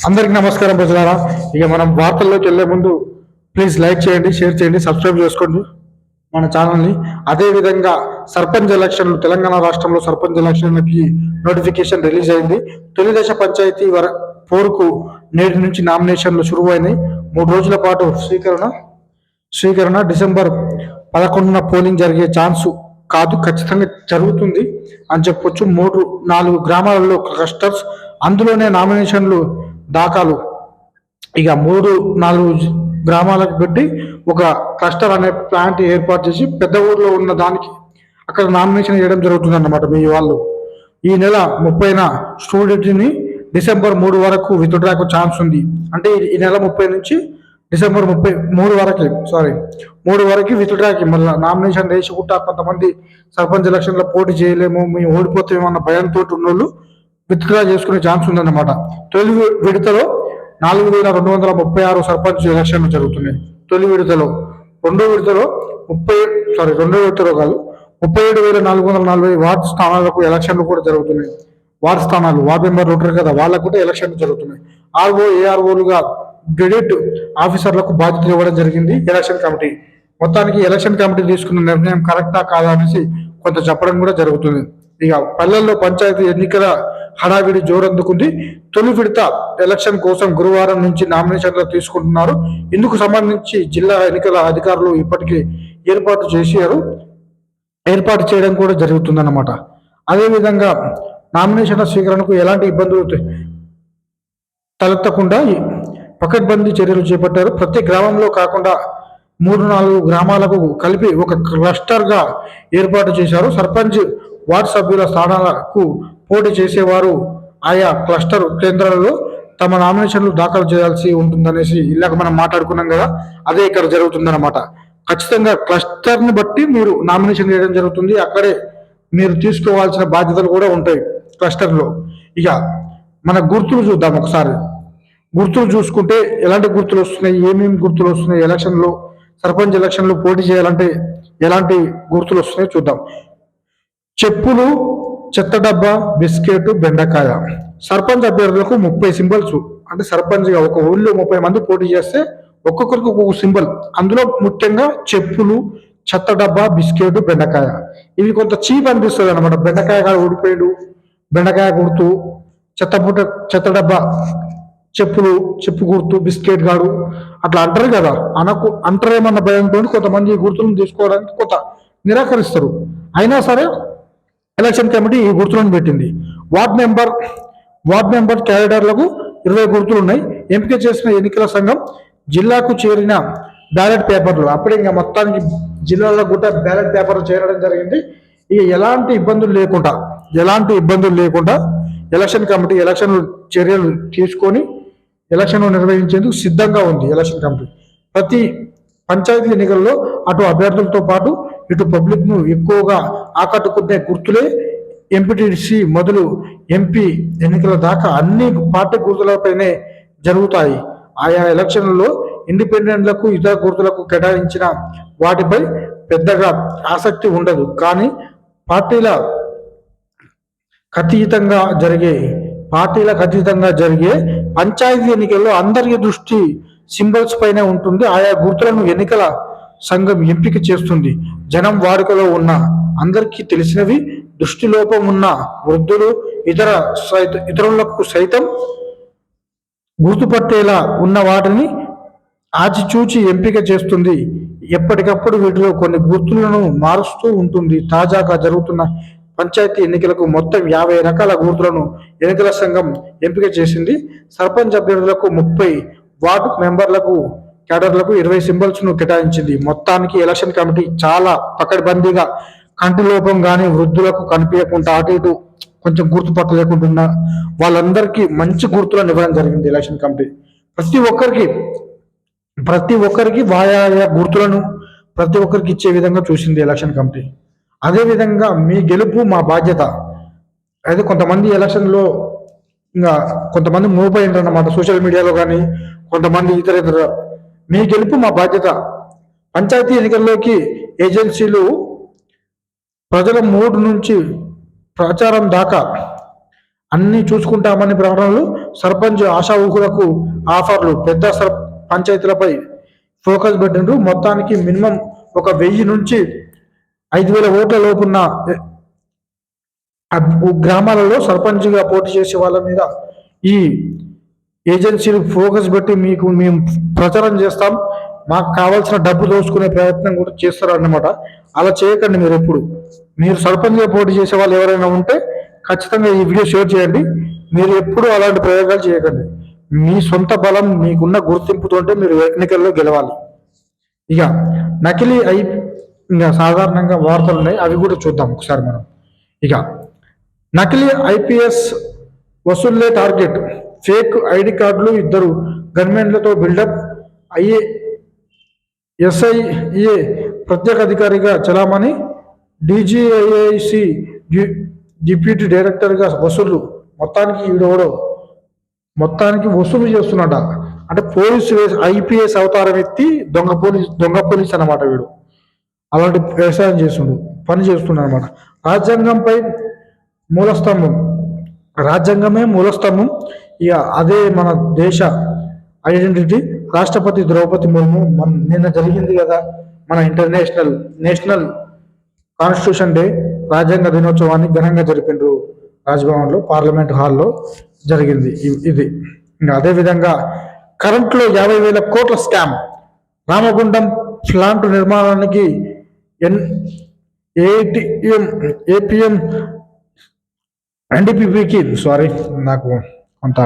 అందరికి నమస్కారం ప్రజలారా. ఇక మనం వార్తల్లోకి వెళ్లే ముందు ప్లీజ్ లైక్ చేయండి, షేర్ చేయండి, సబ్స్క్రైబ్ చేసుకోండి మన ఛానల్ని. అదేవిధంగా సర్పంచ్ ఎలక్షన్లు, తెలంగాణ రాష్ట్రంలో సర్పంచ్ ఎలక్షన్లకి నోటిఫికేషన్ రిలీజ్ అయింది. తొలి దశ పంచాయతీ పోరుకు నేటి నుంచి నామినేషన్లు శురువైనాయి. 3 రోజుల పాటు స్వీకరణ డిసెంబర్ 11న పోలింగ్ జరిగే ఛాన్సు కాదు, ఖచ్చితంగా జరుగుతుంది అని చెప్పొచ్చు. 3-4 గ్రామాలలో క్లస్టర్స్, అందులోనే నామినేషన్లు దాఖలు. ఇక 3-4 గ్రామాలకు పెట్టి ఒక క్లస్టర్ అనే ప్లాంట్ ఏర్పాటు చేసి పెద్ద ఊర్లో ఉన్న దానికి అక్కడ నామినేషన్ చేయడం జరుగుతుంది అన్నమాట. మీ వాళ్ళు ఈ నెల 30న స్టూడెంట్ని డిసెంబర్ 3 వరకు విత్డ్రాకు ఛాన్స్ ఉంది. అంటే ఈ నెల 30 నుంచి డిసెంబర్ 3 వరకు విత్డ్రాకి మళ్ళీ నామినేషన్ వేసుకుంటా. కొంతమంది సర్పంచ్ ఎలక్షన్లో పోటీ చేయలేము, మేము ఓడిపోతామన్న భయంతో ఉన్నోళ్ళు విత్డ్రా చేసుకునే ఛాన్స్ ఉందన్నమాట. తొలి విడతలో 4,236 సర్పంచ్ ఎలక్షన్లు జరుగుతున్నాయి. తొలి విడతలో. రెండో విడతలో 37,440 వార్డు స్థానాలకు ఎలక్షన్లు కూడా జరుగుతున్నాయి. వార్డు స్థానాలు, వార్డు మెంబర్లు ఉంటారు కదా, వాళ్ళకు కూడా ఎలక్షన్లు జరుగుతున్నాయి. ఏఆర్ఓలుగా గెడెట్ ఆఫీసర్లకు బాధ్యతలు ఇవ్వడం జరిగింది ఎలక్షన్ కమిటీ. మొత్తానికి ఎలక్షన్ కమిటీ తీసుకున్న నిర్ణయం కరెక్టా కాదా అనేసి కొంత చెప్పడం కూడా జరుగుతుంది. ఇక పల్లెల్లో పంచాయతీ ఎన్నికల హడావిడి జోరందుకుంది. తొలి విడత ఎలక్షన్ కోసం గురువారం నుంచి నామినేషన్లు తీసుకుంటున్నారు. ఇందుకు సంబంధించి జిల్లా ఎన్నికల అధికారులు ఇప్పటికే ఏర్పాటు చేయడం కూడా జరుగుతుందన్నమాట. అదేవిధంగా నామినేషన్ల స్వీకరణకు ఎలాంటి ఇబ్బందులు తలెత్తకుండా పకడ్బందీ చర్యలు చేపట్టారు. ప్రతి గ్రామంలో కాకుండా 3-4 గ్రామాలకు కలిపి ఒక క్లస్టర్గా ఏర్పాటు చేశారు. సర్పంచ్, వార్డు సభ్యుల స్థానాలకు పోటీ చేసేవారు ఆయా క్లస్టర్ కేంద్రాలలో తమ నామినేషన్లు దాఖలు చేయాల్సి ఉంటుందనేసి ఇలాగ మనం మాట్లాడుకున్నాం కదా, అదే ఇక్కడ జరుగుతుందన్నమాట. ఖచ్చితంగా క్లస్టర్ని బట్టి మీరు నామినేషన్ చేయడం జరుగుతుంది. అక్కడే మీరు తీసుకోవాల్సిన బాధ్యతలు కూడా ఉంటాయి క్లస్టర్లో. ఇక మన గుర్తులు చూద్దాం ఒకసారి. గుర్తులు చూసుకుంటే ఎలాంటి గుర్తులు వస్తున్నాయి, ఏమేమి గుర్తులు వస్తున్నాయి, ఎలక్షన్లో సర్పంచ్ ఎలక్షన్లో పోటీ చేయాలంటే ఎలాంటి గుర్తులు వస్తున్నాయో చూద్దాం. చెప్పులు, చెత్త డబ్బా, బిస్కెట్, బెండకాయ. సర్పంచ్ అభ్యర్థులకు 30 సింబల్స్. అంటే సర్పంచ్గా ఒక ఊళ్ళో 30 మంది పోటీ చేస్తే ఒక్కొక్కరికి ఒక్కొక్క సింబల్. అందులో ముఖ్యంగా చెప్పులు, చెత్త డబ్బా, బిస్కెట్, బెండకాయ. ఇవి కొంత చీప్ అనిపిస్తుంది అనమాట. బెండకాయ కాడ ఊడిపోయాడు, బెండకాయ గుర్తు, చెత్త డబ్బా చెప్పు గుర్తు, బిస్కెట్ గాడు అట్లా అంటారు కదా. అంటారేమన్న భయంతో కొంతమంది ఈ గుర్తులను తీసుకోవడానికి కొంత నిరాకరిస్తారు. అయినా సరే ఎలక్షన్ కమిటీ ఈ గుర్తులను పెట్టింది. వార్డ్ మెంబర్ క్యాడర్లకు 20 గుర్తులు ఉన్నాయి. ఎంపిక చేసిన ఎన్నికల సంఘం జిల్లాకు చేరిన బ్యాలెట్ పేపర్లు, అప్పుడే ఇంకా మొత్తానికి జిల్లాలో కూడా బ్యాలెట్ పేపర్లు చేరడం జరిగింది. ఇక ఎలాంటి ఇబ్బందులు లేకుండా ఎలక్షన్ కమిటీ ఎలక్షన్ చర్యలు తీసుకొని ఎలక్షన్లు నిర్వహించేందుకు సిద్ధంగా ఉంది ఎలక్షన్ కమిటీ. ప్రతి పంచాయతీ ఎన్నికల్లో అటు అభ్యర్థులతో పాటు ఇటు పబ్లిక్ను ఎక్కువగా ఆకట్టుకునే గుర్తులే ఎంపీటీసీ మొదలు ఎంపీ ఎన్నికల దాకా అన్ని పార్టీ గుర్తులపైనే జరుగుతాయి. ఆయా ఎలక్షన్లలో ఇండిపెండెంట్లకు ఇతర గుర్తులకు కేటాయించిన వాటిపై పెద్దగా ఆసక్తి ఉండదు. కానీ పార్టీలకు అతీతంగా జరిగే పంచాయతీ ఎన్నికల్లో అందరి దృష్టి సింబల్స్ పైనే ఉంటుంది. ఆయా గుర్తులను ఎన్నికల సంఘం ఎంపిక చేస్తుంది. జనం వాడుకలో ఉన్న, అందరికీ తెలిసినవి, దృష్టిలోపం ఉన్న వృద్ధులు, ఇతరులకు సైతం గుర్తుపట్టేలా ఉన్న వాటిని ఆచిచూచి ఎంపిక చేస్తుంది. ఎప్పటికప్పుడు వీటిలో కొన్ని గుర్తులను మారుస్తూ ఉంటుంది. తాజాగా జరుగుతున్న పంచాయతీ ఎన్నికలకు మొత్తం 50 రకాల గుర్తులను ఎన్నికల సంఘం ఎంపిక చేసింది. సర్పంచ్ అభ్యర్థులకు 30, వార్డు మెంబర్లకు క్యాడర్లకు 20 సింబల్స్ ను కేటాయించింది. మొత్తానికి ఎలక్షన్ కమిటీ చాలా పకడ్బందీగా కంటి లోపం కానీ వృద్ధులకు కనిపించకుండా అటు ఇటు కొంచెం గుర్తుపట్టలేకుండా వాళ్ళందరికీ మంచి గుర్తులను ఇవ్వడం జరిగింది ఎలక్షన్ కమిటీ. ప్రతి ఒక్కరికి వాయా గుర్తులను ప్రతి ఒక్కరికి ఇచ్చే విధంగా చూసింది ఎలక్షన్ కమిటీ. అదేవిధంగా మీ గెలుపు మా బాధ్యత. అయితే కొంతమంది ఎలక్షన్లో ఇంకా కొంతమంది మూవ్ అయ్యారు అన్నమాట సోషల్ మీడియాలో కానీ, కొంతమంది ఇతర మీ గెలుపు మా బాధ్యత. పంచాయతీ ఎన్నికల్లోకి ఏజెన్సీలు ప్రజల మూడు నుంచి ప్రచారం దాకా అన్ని చూసుకుంటామని ప్రకటనలు, సర్పంచ్ ఆశా ఊహులకు ఆఫర్లు, పెద్ద పంచాయతీలపై ఫోకస్ పెట్టిండ్రు. మొత్తానికి మినిమం ఒక 1000 నుంచి 5000 ఓట్ల లోపున్న గ్రామాలలో సర్పంచ్గా పోటీ చేసే వాళ్ళ మీద ఈ ఏజెన్సీలు ఫోకస్ పెట్టి మేము ప్రచారం చేస్తాం, మాకు కావాల్సిన డబ్బు దోచుకునే ప్రయత్నం కూడా చేస్తారు అన్నమాట. అలా చేయకండి. మీరు సర్పంచ్గా పోటీ చేసే వాళ్ళు ఎవరైనా ఉంటే ఖచ్చితంగా ఈ వీడియో షేర్ చేయండి. మీరు ఎప్పుడు అలాంటి ప్రయోగాలు చేయకండి. మీ సొంత బలం, మీకున్న గుర్తింపుతోంటే మీరు ఎన్నికల్లో గెలవాలి. ఇక నకిలీ ఇంకా సాధారణంగా వార్తలు ఉన్నాయి, అవి కూడా చూద్దాం ఒకసారి మనం. ఇక నకిలీ ఐపీఎస్ వసూళ్లే టార్గెట్, ఫేక్ ఐడి కార్డులు, 2 గన్మెన్లతో బిల్డప్, ఎస్ఐఏ ప్రత్యేక అధికారిగా చలామణి, డీజీఐఐసి డిప్యూటీ డైరెక్టర్గా వసూళ్లు. మొత్తానికి వసూలు చేస్తున్నట. అంటే పోలీసు ఐపీఎస్ అవతారం ఎత్తి దొంగ పోలీస్ అన్నమాట వీడు. అలాంటి వ్యవసాయం పని చేస్తున్నాడు అనమాట. రాజ్యాంగమే మూలస్తంభం. ఇక అదే మన దేశ ఐడెంటిటీ. రాష్ట్రపతి ద్రౌపది ముర్ము నిన్న జరిగింది కదా మన నేషనల్ కాన్స్టిట్యూషన్ డే, రాజ్యాంగ దినోత్సవాన్ని ఘనంగా జరిపిండ్రు రాజ్భవన్లో, పార్లమెంట్ హాల్లో జరిగింది ఇది. ఇంకా అదేవిధంగా కరెంట్లో 50,000 కోట్ల స్కామ్, రామగుండం ప్లాంట్ నిర్మాణానికి ఏపీఎం ఎన్డీపీకి నాకు కొంత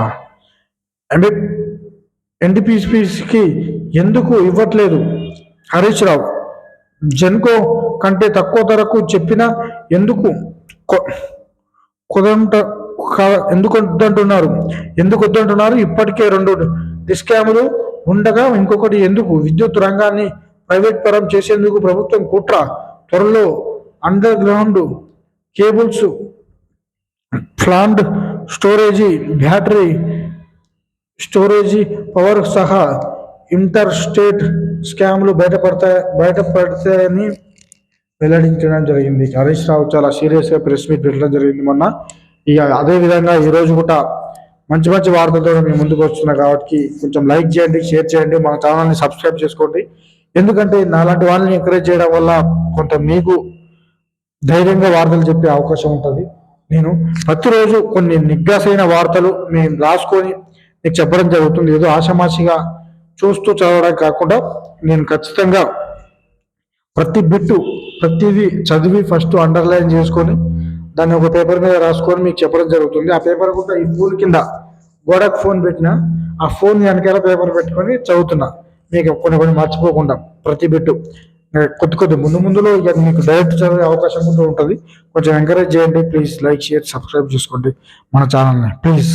ఎన్డీపీకి ఎందుకు ఇవ్వట్లేదు హరీష్ రావు? జెన్కో కంటే తక్కువ ధరకు చెప్పినా ఎందుకు ఎందుకు వద్దంటున్నారు? ఇప్పటికే 2 డిస్కాములు ఉండగా ఇంకొకటి ఎందుకు? విద్యుత్ రంగాన్ని ప్రైవేట్ పరం చేసేందుకు ప్రభుత్వం కుట్ర. త్వరలో under ground cables, plant storage, battery storage, power సహా ఇంటర్ స్టేట్ స్కామ్లు బయటపడతాయని వెల్లడించడం జరిగింది. హరీష్ రావు చాలా సీరియస్గా ప్రెస్ మీట్ పెట్టడం జరిగింది మొన్న. ఇక అదేవిధంగా ఈరోజు కూడా మంచి వార్తలతో మేము ముందుకు వస్తున్నాం. కాబట్టి కొంచెం లైక్ చేయండి, షేర్ చేయండి, మన ఛానల్ని సబ్స్క్రైబ్ చేసుకోండి. ఎందుకంటే నాలాంటి వాళ్ళని ఎంకరేజ్ చేయడం వల్ల కొంత మీకు ధైర్యంగా వార్తలు చెప్పే అవకాశం ఉంటుంది. నేను ప్రతిరోజు కొన్ని నిగ్గాసైన వార్తలు మేము రాసుకొని మీకు చెప్పడం జరుగుతుంది. ఏదో ఆషామాషిగా చూస్తూ చదవడం కాకుండా నేను ఖచ్చితంగా ప్రతిదీ చదివి ఫస్ట్ అండర్లైన్ చేసుకొని దాన్ని ఒక పేపర్ మీద రాసుకొని మీకు చెప్పడం జరుగుతుంది. ఆ పేపర్ కూడా ఈ ఫోన్ కింద గోడకు ఫోన్ పెట్టిన ఆ ఫోన్ వెనకాల పేపర్ పెట్టుకొని చదువుతున్నా, మీకు కొన్ని మర్చిపోకుండా ప్రతి బిట్టు కొద్ది ముందులో ఇక మీకు డైరెక్ట్ చదివే అవకాశం కూడా ఉంటుంది. కొంచెం ఎంకరేజ్ చేయండి ప్లీజ్. లైక్, షేర్, సబ్స్క్రైబ్ చేసుకోండి మన ఛానల్ని ప్లీజ్.